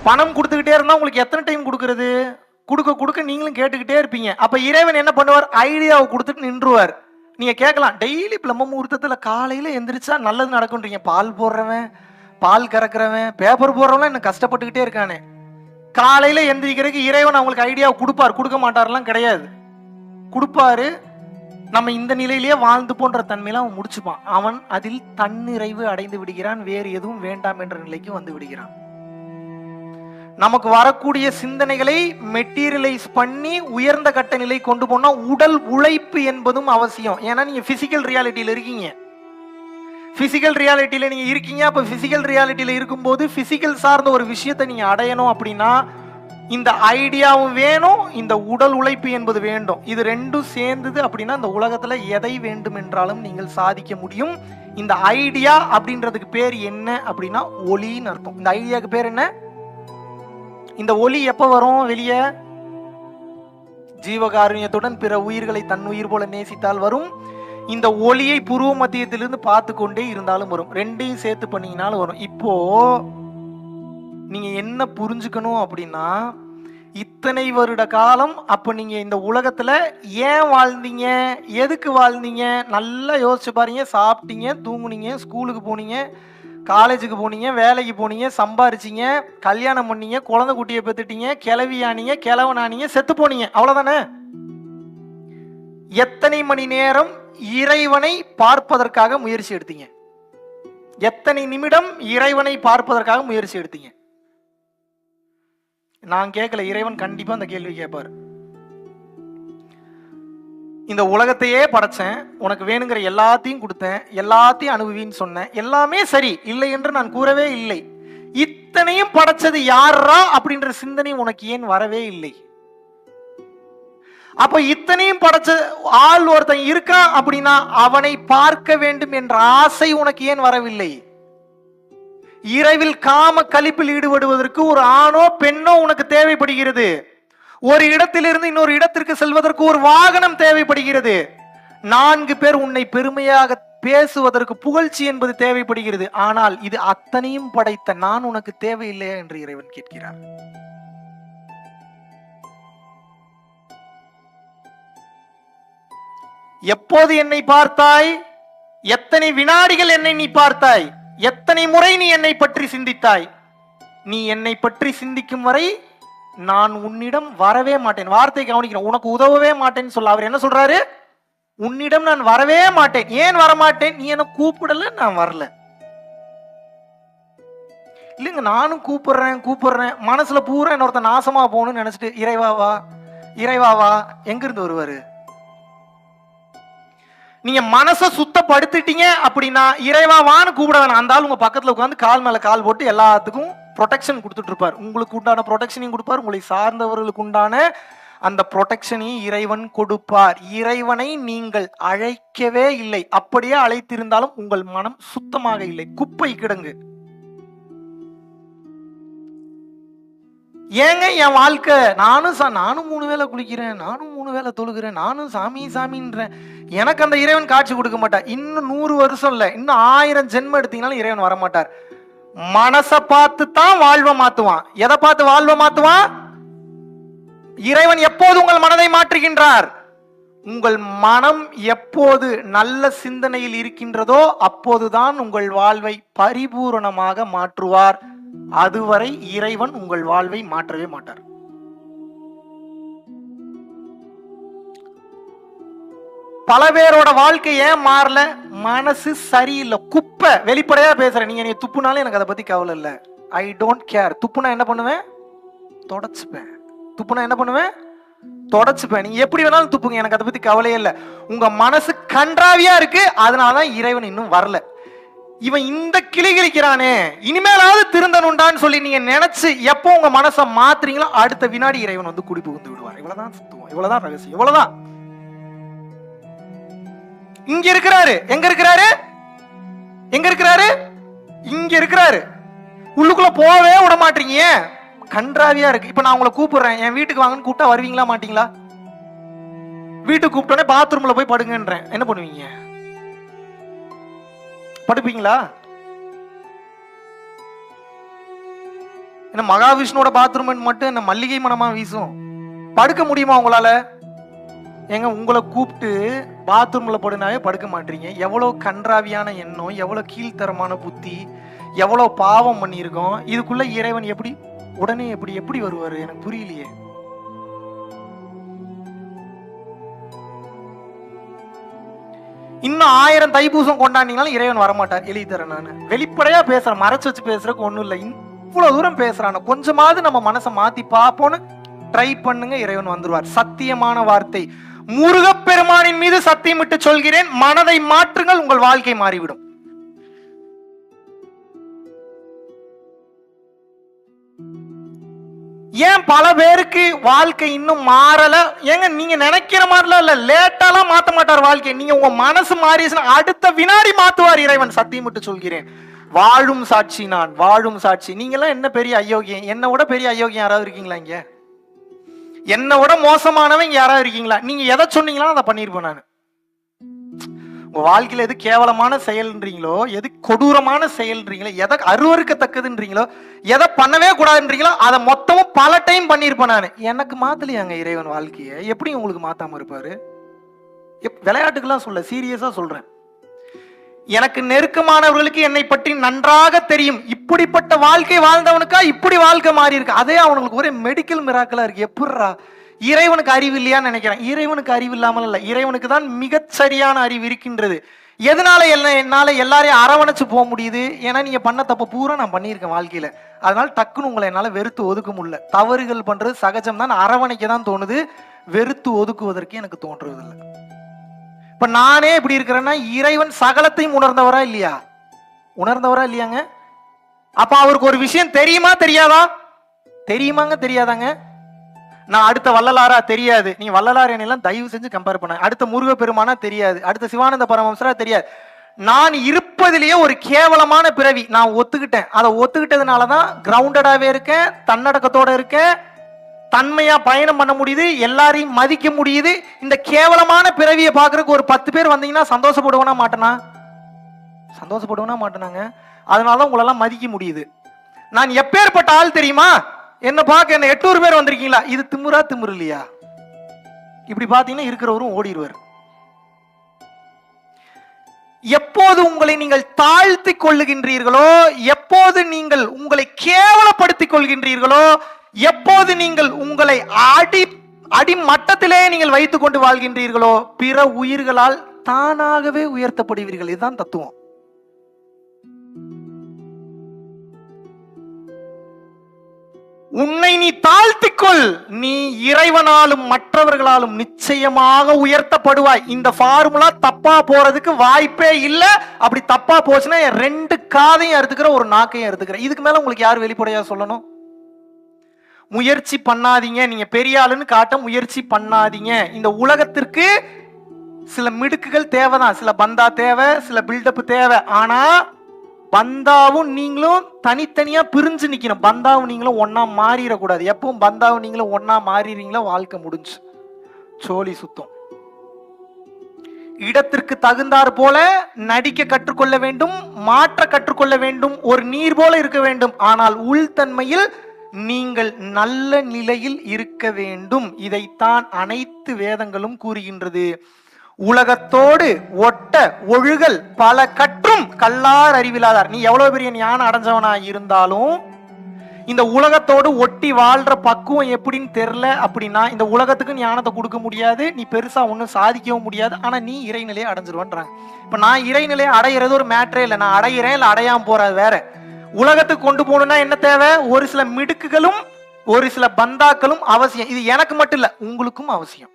பணம் கொடுத்துக்கிட்டே இருந்தா உங்களுக்கு எத்தனை டைம் கொடுக்கறது? கொடுக்க கொடுக்க நீங்களும் கேட்டுக்கிட்டே இருப்பீங்க. அப்ப இறைவன் என்ன பண்ணுவார்? ஐடியாவை கொடுத்துட்டு நின்றுவார். நீங்க கேட்கலாம், டெய்லி பிரம்ம முகூர்த்தத்துல காலையில எந்திரிச்சா நல்லது நடக்கும்ன்றீங்க. பால் போடுறவன், பால் கறக்கிறவன், பேப்பர் போடுறவன் என்ன கஷ்டப்பட்டுக்கிட்டே இருக்கானே. காலையில எந்திரிக்கிறதுக்கு இறைவன் அவங்களுக்கு ஐடியாவை கொடுப்பார். கொடுக்க மாட்டாரெல்லாம் கிடையாது, கொடுப்பாரு. நம்ம இந்த நிலையிலேயே வாழ்ந்து போன்ற தன்மையில அவன் முடிச்சுப்பான். அவன் அதில் தன்னிறைவு அடைந்து விடுகிறான். வேறு எதுவும் வேண்டாம் என்ற நிலைக்கு வந்து விடுகிறான். நமக்கு வரக்கூடிய சிந்தனைகளை மெட்டீரியலைஸ் பண்ணி உயர்ந்த கட்ட நிலை கொண்டு போனா உடல் உழைப்பு என்பதும் அவசியம். ஏன்னா நீங்க பிசிக்கல் ரியாலிட்டியில இருக்கீங்க. பிசிக்கல் ரியாலிட்டியில நீங்க இருக்கீங்க. அப்ப பிசிக்கல் ரியாலிட்டியில இருக்கும்போது பிசிக்கல் சார்ந்த ஒரு விஷயத்தை நீங்க அடையணும் அப்படின்னா இந்த ஐடியாவும் வேணும், இந்த உடல் உழைப்பு என்பது வேண்டும். இது ரெண்டும் சேர்ந்தது அப்படின்னா இந்த உலகத்துல எதை வேண்டும் என்றாலும் நீங்கள் சாதிக்க முடியும். இந்த ஐடியா அப்படின்றதுக்கு பேர் என்ன அப்படின்னா ஒளின்னு அர்த்தம். இந்த ஐடியாவுக்கு பேர் என்ன? இந்த ஒளி எப்ப வரும் வெளியே? ஜீவகாருண்யத்துடன் பிற உயிர்களை தன் உயிர் போல நேசித்தால் வரும். இந்த ஒளியை புருவ மத்தியத்திலிருந்து பார்த்து கொண்டே இருந்தாலும் வரும். ரெண்டையும் சேர்த்து பண்ணீங்கனாலும் வரும். இப்போ நீங்க என்ன புரிஞ்சுக்கணும் அப்படின்னா, இத்தனை வருட காலம் அப்ப நீங்க இந்த உலகத்துல ஏன் வாழ்ந்தீங்க, எதுக்கு வாழ்ந்தீங்க? நல்லா யோசிச்சு பாருங்க. சாப்பிட்டீங்க, தூங்குனீங்க, ஸ்கூலுக்கு போனீங்க, காலேஜுக்கு போனீங்க, வேலைக்கு போனீங்க, சம்பாரிச்சிங்க, கல்யாணம் பண்ணீங்க, குழந்தை குட்டியை பெற்றுட்டீங்க, கிளவியானீங்க, கிழவனானீங்க, செத்து போனீங்க. அவ்வளவுதானே? எத்தனை மணி நேரம் இறைவனை பார்ப்பதற்காக முயற்சி எடுத்தீங்க? எத்தனை நிமிடம் இறைவனை பார்ப்பதற்காக முயற்சி எடுத்தீங்க? நான் கேட்கல, இறைவன் கண்டிப்பா அந்த கேள்வி கேட்பாரு. இந்த உலகத்தையே படைச்சேன், உனக்கு வேணுங்கிற எல்லாத்தையும் கொடுத்தேன், எல்லாத்தையும் அனுபவின்னு சொன்னேன், எல்லாமே சரி, இல்லை என்று நான் கூறவே இல்லை. இத்தனையும் படைச்சது யாரா அப்படின்ற சிந்தனை உனக்கு ஏன் வரவே இல்லை? அப்ப இத்தனையும் படைச்ச ஆள் ஒருத்தன் இருக்கான் அப்படின்னா அவனை பார்க்க வேண்டும் என்ற ஆசை உனக்கு ஏன் வரவில்லை? இரவில் காம கலிப்பில் ஈடுபடுவதற்கு ஒரு ஆணோ பெண்ணோ உனக்கு தேவைப்படுகிறது. ஒரு இடத்திலிருந்து இன்னொரு இடத்திற்கு செல்வதற்கு ஒரு வாகனம் தேவைப்படுகிறது. 4 பேர் உன்னை பெருமையாக பேசுவதற்கு புகழ்ச்சி என்பது தேவைப்படுகிறது. ஆனால் இது அத்தனையும் படைத்த நான் உனக்கு தேவையில்லையா என்று இறைவன் கேட்கிறார். எப்போது என்னை பார்த்தாய்? எத்தனை வினாடிகள் என்னை நீ பார்த்தாய்? எத்தனை முறை நீ என்னை பற்றி சிந்தித்தாய்? நீ என்னை பற்றி சிந்திக்கும் வரை நான் உன்னிடம் வரவே மாட்டேன். வார்த்தை கவனிக்கிறேன். உனக்கு உதவவே மாட்டேன்னு சொல்ல அவர் என்ன சொல்றாரு? உன்னிடம் நான் வரவே மாட்டேன். ஏன் வரமாட்டேன்? நீ என்ன கூப்பிடல, நான் வரல. இல்லைங்க, நானும் கூப்பிடுறேன் மனசுல பூரா இன்னொருத்த நாசமா போகணும்னு நினைச்சிட்டு இறைவாவா எங்க இருந்து வருவாரு? நீங்க மனசை சுத்தப்படுத்திட்டீங்க அப்படின்னா இறைவாவான்னு கூப்பிட வேணாம். அந்த ஆள் உங்க பக்கத்துல உட்காந்து கால் மேல கால் போட்டு எல்லாத்துக்கும் ப்ரொடெக்ஷன் கொடுத்துட்டு இருப்பார். உங்களுக்கு உண்டான ப்ரொடெக்ஷனையும் கொடுப்பார், உங்களை சார்ந்தவர்களுக்கு உண்டான அந்த ப்ரொடெக்ஷனையும் இறைவன் கொடுப்பார். இறைவனை நீங்கள் அழைக்கவே இல்லை. அப்படியே அழைத்திருந்தாலும் உங்கள் மனம் சுத்தமாக இல்லை, குப்பை கிடங்கு. ஏங்க என் வாழ்க்கை, நானும் 3 வேளை குளிக்கிறேன், நானும் 3 வேளை தொழுகிறேன், நானும் சாமின்றேன், எனக்கு அந்த இறைவன் காட்சி கொடுக்க மாட்டார். இன்னும் 100 வருஷம் இல்ல, இன்னும் 1000 ஜென்மம் எடுத்தீங்கன்னாலும் இறைவன் வரமாட்டார். மனசை பார்த்து தான் வாழ்வை மாத்துவான். எதை பார்த்து வாழ்வை மாத்துவான்? இறைவன் எப்போது உங்கள் மனதை மாற்றுகின்றார்? உங்கள் மனம் எப்போது நல்ல சிந்தனையில் இருக்கின்றதோ அப்போதுதான் உங்கள் வாழ்வை பரிபூரணமாக மாற்றுவார். அதுவரை இறைவன் உங்கள் வாழ்வை மாற்றவே மாட்டார். பல பேரோட வாழ்க்கை ஏன் மாறல? மனசு சரியில்லை, குப்பை. வெளிப்படையா பேசுறேன். நீங்க துப்புனாலும் எனக்கு அதை பத்தி கவலை இல்லை. I don't care. துப்புனா என்ன பண்ணுவேன்? தொடச்சுப்பேன். துப்புனா என்ன பண்ணுவேன்? தொடச்சுப்பேன். நீங்க எப்படி வேணாலும் துப்புங்க, எனக்கு அதை பத்தி கவலையே இல்லை. உங்க மனசு கன்றாவியா இருக்கு, அதனாலதான் இறைவன் இன்னும் வரல. இவன் இந்த கிளிக்கிறானே, இனிமேலாவது திருந்தனுண்டான்னு சொல்லி நீங்க நினைச்சு எப்போ உங்க மனசை மாத்துறீங்களோ அடுத்த வினாடி இறைவன் வந்து குடி புகுந்து விடுவார். இவ்வளவுதான் சுத்துவோம், இவ்வளவுதான் ரகசியம், இவ்வளவுதான். இங்க இருக்கிறாரு. எங்க இருக்கிறாரு? எங்க இருக்கிறாரு? இங்க இருக்கிறாரு. உள்ளுக்குள்ள போவே விட மாட்டீங்க, கன்றாவியா இருக்கு. இப்ப நான் உங்களை கூப்பிடுறேன், என் வீட்டுக்கு வாங்கன்னு கூப்பிட்டா வருவீங்களா மாட்டீங்களா? வீட்டுக்கு கூப்பிட்டோன்னே பாத்ரூம்ல போய் படுங்கன்றேன், என்ன பண்ணுவீங்க? படுப்பீங்களா? என்ன மகாவிஷ்ணுவோட பாத்ரூம் மட்டும் என்ன மல்லிகை மனமா வீசும்? படுக்க முடியுமா உங்களால? ஏங்க உங்களை கூப்பிட்டு பாத்ரூம்ல படுனாவே படுக்க மாட்டீங்க. எவ்வளவு கன்றாவியான எண்ணம், எவ்வளவு கீழ்த்தரமான புத்தி, எவ்வளவு பாவம் பண்ணியிருக்கோம். இதுக்குள்ள இறைவன் எப்படி உடனே எப்படி வருவாரு? எனக்கு புரியலையே. இன்னும் 1000 தைப்பூசம் கொண்டாடினாலும் இறைவன் வரமாட்டார். எழுதி தரேன். நான் வெளிப்படையா பேசுறேன், மறைச்சு வச்சு பேசுறதுக்கு ஒண்ணும் இல்லை. இவ்வளவு தூரம் பேசுறான, கொஞ்சமாவது நம்ம மனசை மாத்தி பார்ப்போன்னு ட்ரை பண்ணுங்க, இறைவன் வந்துருவார். சத்தியமான வார்த்தை, முருகப்பெருமானின் மீது சத்தியமிட்டு சொல்கிறேன், மனதை மாற்றுங்கள், உங்கள் வாழ்க்கை மாறிவிடும். ஏன் பல பேருக்கு வாழ்க்கை இன்னும் மாறல? ஏங்க நீங்க நினைக்கிற மாதிரிலாம் இல்ல, லேட்டாலாம் மாத்த மாட்டார் வாழ்க்கை. நீங்க உங்க மனசு மாறிச்சுன்னா அடுத்த வினாடி மாத்துவார் இறைவன், சத்தியமிட்டு சொல்கிறேன். வாழும் சாட்சி நான், வாழும் சாட்சி. நீங்க எல்லாம் என்ன பெரிய அயோக்கியம்? என்னை விட பெரிய அயோக்கியம் யாராவது இருக்கீங்களா இங்க? என்னை விட மோசமானவங்க யாராவது இருக்கீங்களா? நீங்க எதை சொன்னீங்களோ அதை பண்ணிருப்பேன் நான். உங்க வாழ்க்கையில எது கேவலமான செயல்ன்றீங்களோ, எது கொடூரமான செயல்ன்றீங்களோ, எதை அருவருக்கத்தக்கதுன்றீங்களோ, எதை பண்ணவே கூடாதுன்றீங்களோ அதை மொத்தமும் பல டைம் பண்ணிருப்பேன் நான். எனக்கு மாத்தலையாங்க இறைவன் வாழ்க்கையை, எப்படி உங்களுக்கு மாத்தாம இருப்பாரு? விளையாட்டுக்கெல்லாம் சொல்ல, சீரியஸா சொல்றேன். எனக்கு நெருக்கமானவர்களுக்கு என்னை பற்றி நன்றாக தெரியும். இப்படிப்பட்ட வாழ்க்கை வாழ்ந்தவனுக்கா இப்படி வாழ்க்கை மாறி இருக்கு. அதே அவனுக்கு ஒரே மெடிக்கல் மிராக்கலா இருக்கு. எப்படிரா? இறைவனுக்கு அறிவு இல்லையான்னு நினைக்கிறேன். இறைவனுக்கு அறிவு இல்லாமல் இல்ல, இறைவனுக்கு தான் மிகச்சரியான அறிவு இருக்கின்றது. எதனால என்னால எல்லாரையும் அரவணைச்சு போக முடியுது? ஏன்னா நீங்க பண்ண தப்ப பூரா நான் பண்ணியிருக்கேன் வாழ்க்கையில. அதனால டக்குன்னு உங்களை என்னால வெறுத்து ஒதுக்க முடியல. தவறுகள் பண்றது சகஜம் தான், அரவணைக்க தான் தோணுது, வெறுத்து ஒதுக்குவதற்கு எனக்கு தோன்றது இல்லை. இப்ப நானே இப்படி இருக்கிறேன்னா இறைவன் சகலத்தையும் உணர்ந்தவரா இல்லையா? உணர்ந்தவரா இல்லையாங்க? அப்ப அவருக்கு ஒரு விஷயம் தெரியுமா தெரியாதா? தெரியுமாங்க தெரியாதாங்க? நான் அடுத்த வள்ளலாரா? தெரியாது. நீ வள்ளலார் எல்லாம் தயவு செஞ்சு கம்பேர் பண்ண. அடுத்த முருகப்பெருமானா? தெரியாது. அடுத்த சிவானந்த பரமஹம்சரா? தெரியாது. நான் இருப்பதிலேயே ஒரு கேவலமான பிறவி நான் ஒத்துக்கிட்டேன். அதை ஒத்துக்கிட்டதுனாலதான் கிரவுண்டடாவே இருக்கேன், தன்னடக்கத்தோட இருக்கேன், தன்மையா பயணம் பண்ண முடியுது, எல்லாரையும் மதிக்க முடியுது. இந்த கேவலமான பிறவியை பாக்குறதுக்கு ஒரு 10 பேர் வந்தீங்கன்னா சந்தோஷப்படுவனா மாட்டேனா? சந்தோஷப்படுவனா மாட்டேனாங்க. அதனாலதான் உங்களெல்லாம் மதிக்க முடியுது. நான் எப்பேற்பட்ட ஆள் தெரியுமா? என்ன பார்க்க என்ன 800 பேர் வந்திருக்கீங்களா? இது திமுறா திமுரு இல்லையா? இப்படி பாத்தீங்கன்னா இருக்கிறவரும் ஓடிடுவார். எப்போது உங்களை நீங்கள் தாழ்த்தி கொள்ளுகின்றீர்களோ, எப்போது நீங்கள் உங்களை கேவலப்படுத்திக் கொள்கின்றீர்களோ, எப்போது நீங்கள் உங்களை அடிமட்டத்திலே நீங்கள் வைத்துக் கொண்டு வாழ்கின்றீர்களோ, பிற உயிர்களால் தானாகவே உயர்த்தப்படுவீர்கள். இதுதான் தத்துவம். உன்னை நீ தாழ்த்திக்கொள், நீ இறைவனாலும் மற்றவர்களாலும் நிச்சயமாக உயர்த்தப்படுவாய். இந்த ஃபார்முலா தப்பா போறதுக்கு வாய்ப்பே இல்லை. அப்படி தப்பா போச்சுன்னா 2 காதையும் அறுத்துக்கிற, ஒரு நாக்கையும் அறுத்துக்கிற. இதுக்கு மேல உங்களுக்கு யார் வெளிப்படையா சொல்லணும்? முயற்சி பண்ணாதீங்க, நீங்க பெரிய ஆளுன்னு காட்ட முயற்சி பண்ணாதீங்க. இந்த உலகத்திற்கு சில மிடுக்குகள் தேவைதான், சில பந்தா தேவை, சில பில்டப் தேவை. ஆனா பந்தாவும் நீங்களும் தனித்தனியா பிரிஞ்சு நிக்கணும். பந்தாவும் நீங்களும் ஒன்னா மாறிடக்கூடாது. எப்பவும் பந்தாவும் நீங்களும் ஒன்னா மாறிறீங்களோ வாழ்க்கை முடிஞ்சு, சோழி சுத்தம். இடத்திற்கு தகுந்தாற் போல நடிக்க கற்றுக்கொள்ள வேண்டும், மாற்ற கற்றுக்கொள்ள வேண்டும், ஒரு நீர் போல இருக்க வேண்டும். ஆனால் உள்தன்மையில் நீங்கள் நல்ல நிலையில் இருக்க வேண்டும். இதைத்தான் அனைத்து வேதங்களும் கூறுகின்றது. உலகத்தோடு ஒட்ட ஒழுகல் பல கற்றும் கல்லார் அறிவிலாதார். நீ எவ்வளவு பெரிய ஞானம் அடைஞ்சவனா இருந்தாலும் இந்த உலகத்தோடு ஒட்டி வாழ்ற பக்குவம் எப்படின்னு தெரியல அப்படின்னா இந்த உலகத்துக்கு ஞானத்தை கொடுக்க முடியாது, நீ பெருசா ஒன்னும் சாதிக்கவும் முடியாது. ஆனா நீ இறைநிலையை அடைஞ்சிருவான்றாங்க. இப்ப நான் இறைநிலையை அடையிறது ஒரு மேட்டரே இல்லை. நான் அடையிறேன் இல்லை அடையாம போறது வேற. உலகத்துக்கு கொண்டு போகணும்னா என்ன தேவை? ஒரு சில மிடுக்குகளும் ஒரு சில பந்தாக்களும் அவசியம். இது எனக்கு மட்டும் இல்ல, உங்களுக்கும் அவசியம்.